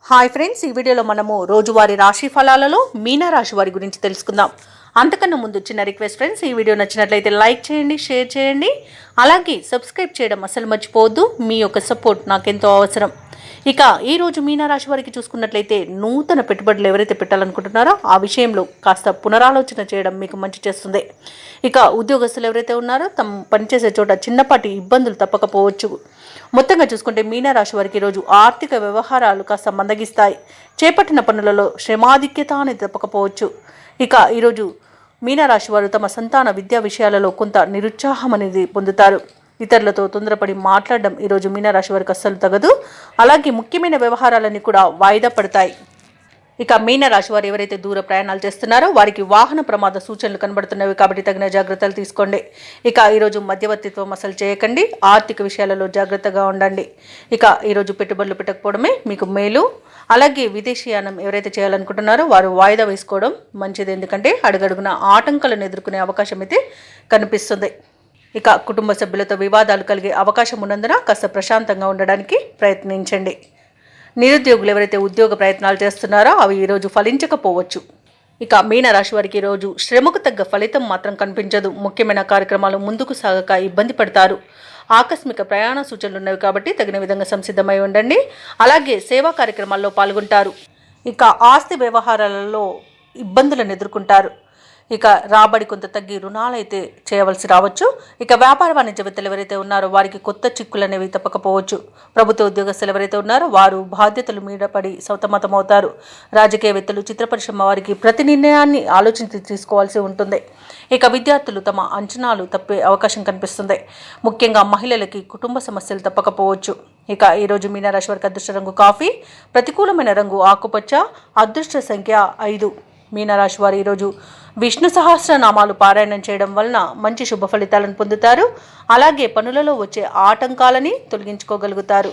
Hi friends, ఈ వీడియోలో మనము రోజువారీ రాశి ఫలాలలో మీన రాశి వారి గురించి తెలుసుకుందాం. అంతకన్నా ముందు చిన్న రిక్వెస్ట్ ఫ్రెండ్స్, ఈ వీడియో నచ్చినట్లయితే లైక్ చేయండి, షేర్ చేయండి, అలాగే సబ్స్క్రైబ్ చేయడం అసలు మర్చిపోవద్దు. మీ యొక్క సపోర్ట్ నాకెంతో అవసరం. ఇక ఈరోజు మీనరాశి వారికి చూసుకున్నట్లయితే నూతన పెట్టుబడులు ఎవరైతే పెట్టాలనుకుంటున్నారో ఆ విషయంలో కాస్త పునరాలోచన చేయడం మీకు మంచి చేస్తుంది. ఇక ఉద్యోగస్తులు ఎవరైతే ఉన్నారో తమ పనిచేసే చోట చిన్నపాటి ఇబ్బందులు తప్పకపోవచ్చు. మొత్తంగా చూసుకుంటే మీనరాశి వారికి ఈరోజు ఆర్థిక వ్యవహారాలు కాస్త మందగిస్తాయి. చేపట్టిన పనులలో శ్రమాధిక్యత అనేది తప్పకపోవచ్చు. ఇక ఈరోజు మీనరాశి వారు తమ సంతాన విద్యా విషయాలలో కొంత నిరుత్సాహం అనేది పొందుతారు. ఇతరులతో తొందరపడి మాట్లాడడం ఈరోజు మీనరాశి వారికి అస్సలు తగదు. అలాగే ముఖ్యమైన వ్యవహారాలన్నీ కూడా వాయిదా పడతాయి. ఇక మీనరాశి వారు ఎవరైతే దూర ప్రయాణాలు చేస్తున్నారో వారికి వాహన ప్రమాద సూచనలు కనబడుతున్నవి కాబట్టి తగిన జాగ్రత్తలు తీసుకోండి. ఇక ఈరోజు మధ్యవర్తిత్వం అసలు చేయకండి. ఆర్థిక విషయాలలో జాగ్రత్తగా ఉండండి. ఇక ఈరోజు పెట్టుబడులు పెట్టకపోవడమే మీకు మేలు. అలాగే విదేశీయానం ఎవరైతే చేయాలనుకుంటున్నారో వారు వాయిదా వేసుకోవడం మంచిది. ఎందుకంటే అడుగడుగున ఆటంకాలను ఎదుర్కొనే అవకాశం అయితే కనిపిస్తుంది. ఇక కుటుంబ సభ్యులతో వివాదాలు కలిగే అవకాశం ఉన్నందున కాస్త ప్రశాంతంగా ఉండడానికి ప్రయత్నించండి. నిరుద్యోగులు ఎవరైతే ఉద్యోగ ప్రయత్నాలు చేస్తున్నారో అవి ఈరోజు ఫలించకపోవచ్చు. ఇక మీనరాశి వారికి ఈరోజు శ్రమకు తగ్గ ఫలితం మాత్రం కనిపించదు. ముఖ్యమైన కార్యక్రమాలు ముందుకు సాగక ఇబ్బంది పడతారు. ఆకస్మిక ప్రయాణ సూచనలు ఉన్నవి కాబట్టి తగిన విధంగా సంసిద్ధమై ఉండండి. అలాగే సేవా కార్యక్రమాల్లో పాల్గొంటారు. ఇక ఆస్తి వ్యవహారాలలో ఇబ్బందులను ఎదుర్కొంటారు. ఇక రాబడి కొంత తగ్గి రుణాలైతే చేయవలసి రావచ్చు. ఇక వ్యాపార వాణిజ్యవేత్తలు ఎవరైతే ఉన్నారో వారికి కొత్త చిక్కులు అనేవి తప్పకపోవచ్చు. ప్రభుత్వ ఉద్యోగస్తులు ఎవరైతే ఉన్నారో వారు బాధ్యతలు మీద పడి సతమతమవుతారు. రాజకీయవేత్తలు, చిత్ర పరిశ్రమ వారికి ప్రతి నిర్ణయాన్ని ఆలోచించి తీసుకోవాల్సి ఉంటుంది. ఇక విద్యార్థులు తమ అంచనాలు తప్పే అవకాశం కనిపిస్తుంది. ముఖ్యంగా మహిళలకి కుటుంబ సమస్యలు తప్పకపోవచ్చు. ఇక ఈరోజు మీనరాశి వారికి అదృష్ట రంగు కాఫీ, ప్రతికూలమైన రంగు ఆకుపచ్చ, అదృష్ట సంఖ్య 5. మీనరాశి వారు ఈరోజు విష్ణు సహస్రనామాలు పారాయణం చేయడం వలన మంచి శుభ ఫలితాలను పొందుతారు. అలాగే పనులలో వచ్చే ఆటంకాలని తొలగించుకోగలుగుతారు.